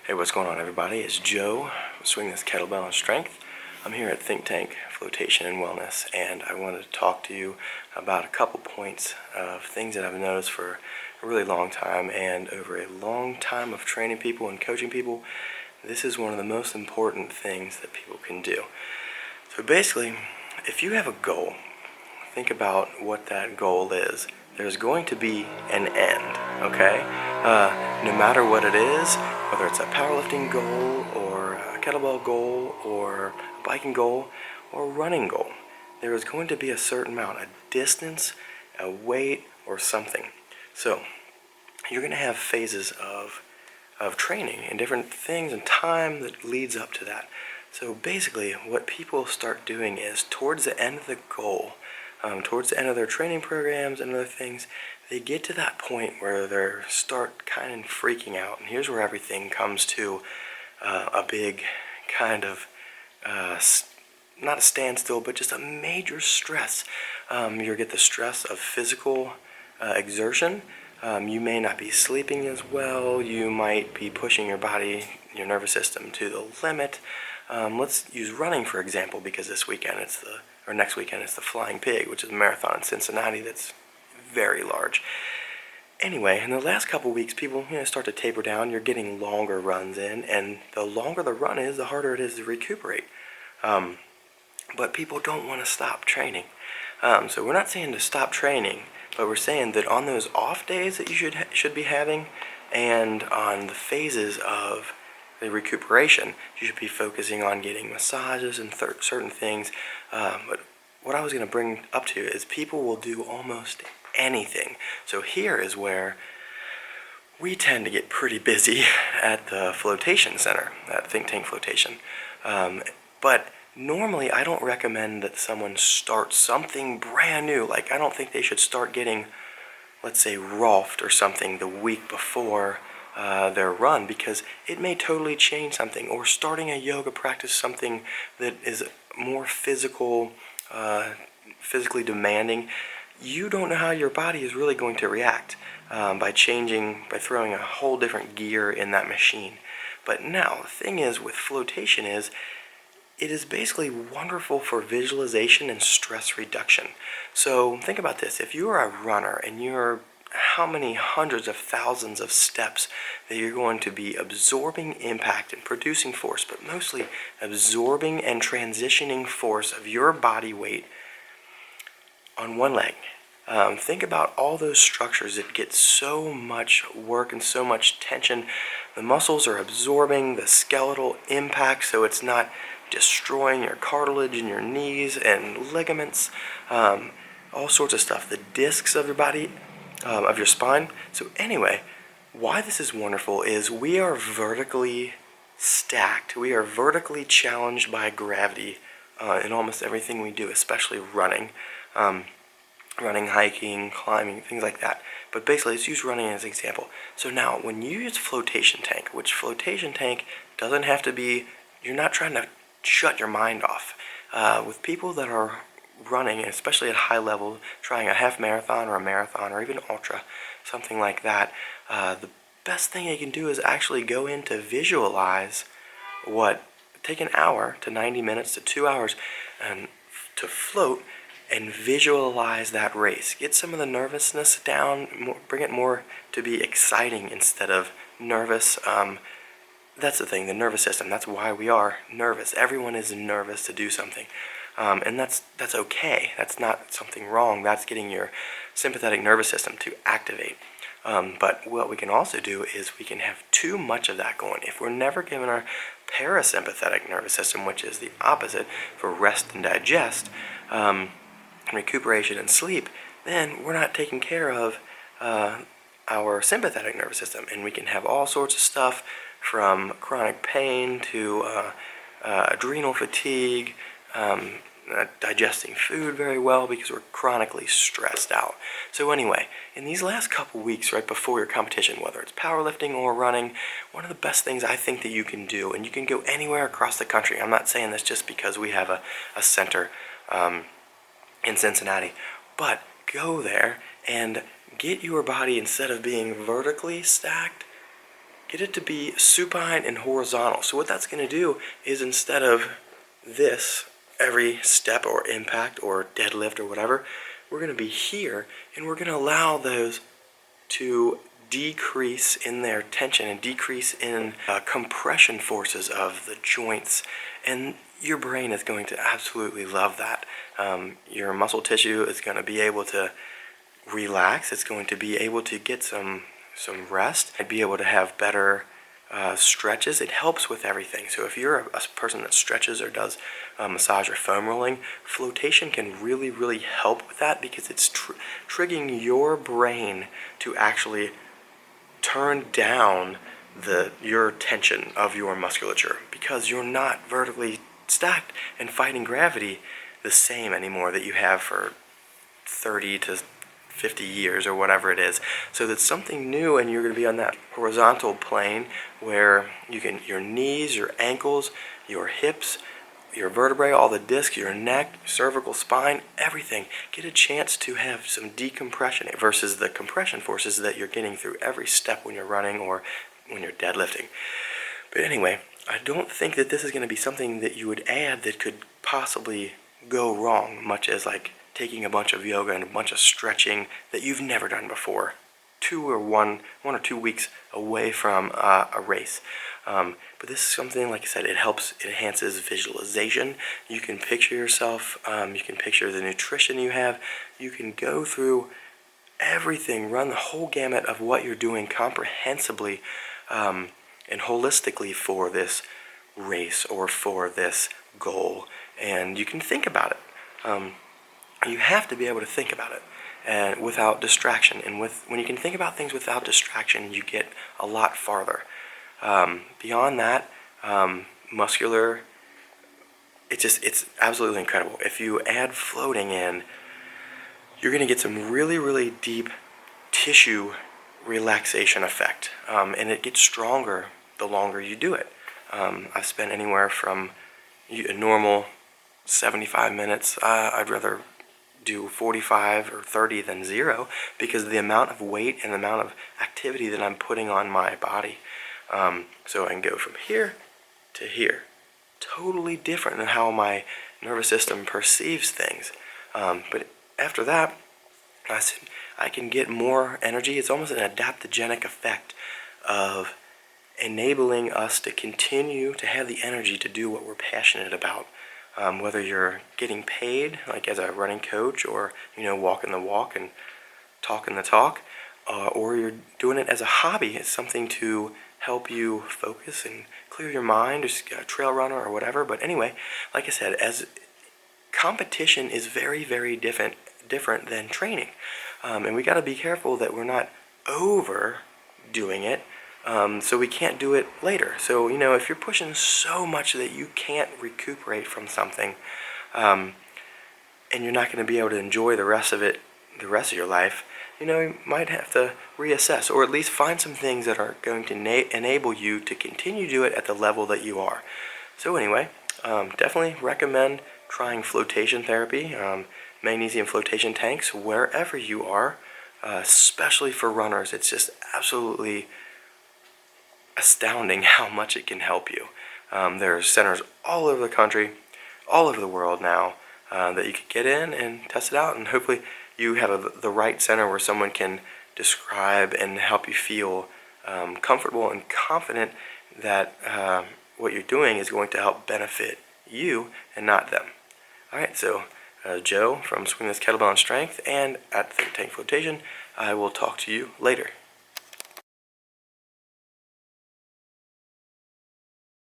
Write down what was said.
Hey, what's going on, everybody? It's Joe, swing this kettlebell on strength. I'm here at Think Tank Flotation and Wellness, and I wanted to talk to you about a couple points of things that I've noticed for a really long time, and over a long time of training people and coaching people, this is one of the most important things that people can do. So basically, if you have a goal, think about what that goal is. There's going to be an end, okay? No matter what it is, whether it's a powerlifting goal or a kettlebell goal or a biking goal or a running goal, there is going to be a certain amount, a distance, a weight, or something. So you're going to have phases of training and different things and time that leads up to that. So basically what people start doing is towards the end of the goal, towards the end of their training programs and other things, they get to that point where they start kind of freaking out. And here's where everything comes to a big kind of, not a standstill, but just a major stress. You'll get the stress of physical exertion. You may not be sleeping as well. You might be pushing your body, your nervous system to the limit. Let's use running, for example, because next weekend it's the Flying Pig, which is a marathon in Cincinnati that's very large. Anyway, in the last couple weeks, people start to taper down. You're getting longer runs in, and the longer the run is, the harder it is to recuperate. But people don't want to stop training. So we're not saying to stop training, but we're saying that on those off days that you should be having, and on the phases of the recuperation, you should be focusing on getting massages and certain things. But what I was going to bring up to you is people will do almost anything. So here is where we tend to get pretty busy at the flotation center, at Think Tank Flotation. But normally I don't recommend that someone start something brand new. Like, I don't think they should start getting, let's say, Rolfed or something the week before their run, because it may totally change something. Or starting a yoga practice, something that is more physically demanding. You don't know how your body is really going to react by throwing a whole different gear in that machine. But now, the thing is with flotation is, it is basically wonderful for visualization and stress reduction. So think about this. If you are a runner and you're how many hundreds of thousands of steps that you're going to be absorbing impact and producing force, but mostly absorbing and transitioning force of your body weight on one leg. Think about all those structures that get so much work and so much tension. The muscles are absorbing the skeletal impact, so it's not destroying your cartilage in your knees and ligaments, all sorts of stuff. The discs of your body, of your spine. So anyway, why this is wonderful is we are vertically stacked. We are vertically challenged by gravity in almost everything we do, especially running. Running, hiking, climbing, things like that. But basically, let's use running as an example. So now, when you use flotation tank, which flotation tank doesn't have to be, you're not trying to shut your mind off. With people that are running, especially at high level, trying a half marathon or a marathon or even ultra, something like that, the best thing you can do is actually go in to visualize take an hour to 90 minutes to 2 hours and to float and visualize that race. Get some of the nervousness down, bring it more to be exciting instead of nervous. That's the thing, the nervous system. That's why we are nervous. Everyone is nervous to do something. And that's okay. That's not something wrong. That's getting your sympathetic nervous system to activate. But what we can also do is we can have too much of that going. If we're never given our parasympathetic nervous system, which is the opposite for rest and digest, recuperation and sleep, then we're not taking care of our sympathetic nervous system, and we can have all sorts of stuff from chronic pain to adrenal fatigue, digesting food very well because we're chronically stressed out. So anyway, in these last couple weeks right before your competition, whether it's powerlifting or running, one of the best things I think that you can do, and you can go anywhere across the country. I'm not saying this just because we have a center in Cincinnati, but go there and get your body, instead of being vertically stacked, get it to be supine and horizontal. So what that's going to do is, instead of this every step or impact or deadlift or whatever, we're going to be here, and we're going to allow those to decrease in their tension and decrease in compression forces of the joints, and your brain is going to absolutely love that. Your muscle tissue is going to be able to relax. It's going to be able to get some rest and be able to have better stretches. It helps with everything. So if you're a person that stretches or does massage or foam rolling, flotation can really help with that, because it's triggering your brain to actually turn down your tension of your musculature, because you're not vertically stacked and fighting gravity the same anymore that you have for 30 to 50 years or whatever it is. So that's something new, and you're going to be on that horizontal plane where your knees, your ankles, your hips, your vertebrae, all the discs, your neck, cervical spine, everything get a chance to have some decompression versus the compression forces that you're getting through every step when you're running or when you're deadlifting. But anyway, I don't think that this is going to be something that you would add that could possibly go wrong, much as like taking a bunch of yoga and a bunch of stretching that you've never done before, one or 2 weeks away from a race. But this is something, like I said, it enhances visualization. You can picture yourself, you can picture the nutrition you have, you can go through everything, run the whole gamut of what you're doing comprehensively and holistically for this race or for this goal. And you can think about it. You have to be able to think about it and without distraction. And when you can think about things without distraction, you get a lot farther. Beyond that, muscular, it's absolutely incredible. If you add floating in, you're going to get some really deep tissue relaxation effect, and it gets stronger the longer you do it. I've spent anywhere from a normal 75 minutes. I'd rather do 45 or 30 than 0, because of the amount of weight and the amount of activity that I'm putting on my body. So I can go from here to here. Totally different than how my nervous system perceives things. But after that, I can get more energy. It's almost an adaptogenic effect of enabling us to continue to have the energy to do what we're passionate about. Whether you're getting paid, like as a running coach, or walking the walk and talking the talk, or you're doing it as a hobby, it's something to help you focus and clear your mind, or a trail runner or whatever. But anyway, like I said, as competition is very different than training, and we got to be careful that we're not overdoing it. So we can't do it later. So, if you're pushing so much that you can't recuperate from something, and you're not going to be able to enjoy the rest of your life, you might have to reassess, or at least find some things that are going to enable you to continue to do it at the level that you are. So anyway, definitely recommend trying flotation therapy, magnesium flotation tanks, wherever you are, especially for runners. It's just absolutely astounding how much it can help you. There are centers all over the country, all over the world now, that you can get in and test it out, and hopefully you have the right center where someone can describe and help you feel comfortable and confident that what you're doing is going to help benefit you and not them. Alright, so Joe from Swing This Kettlebell on Strength and at Think Tank Flotation. I will talk to you later.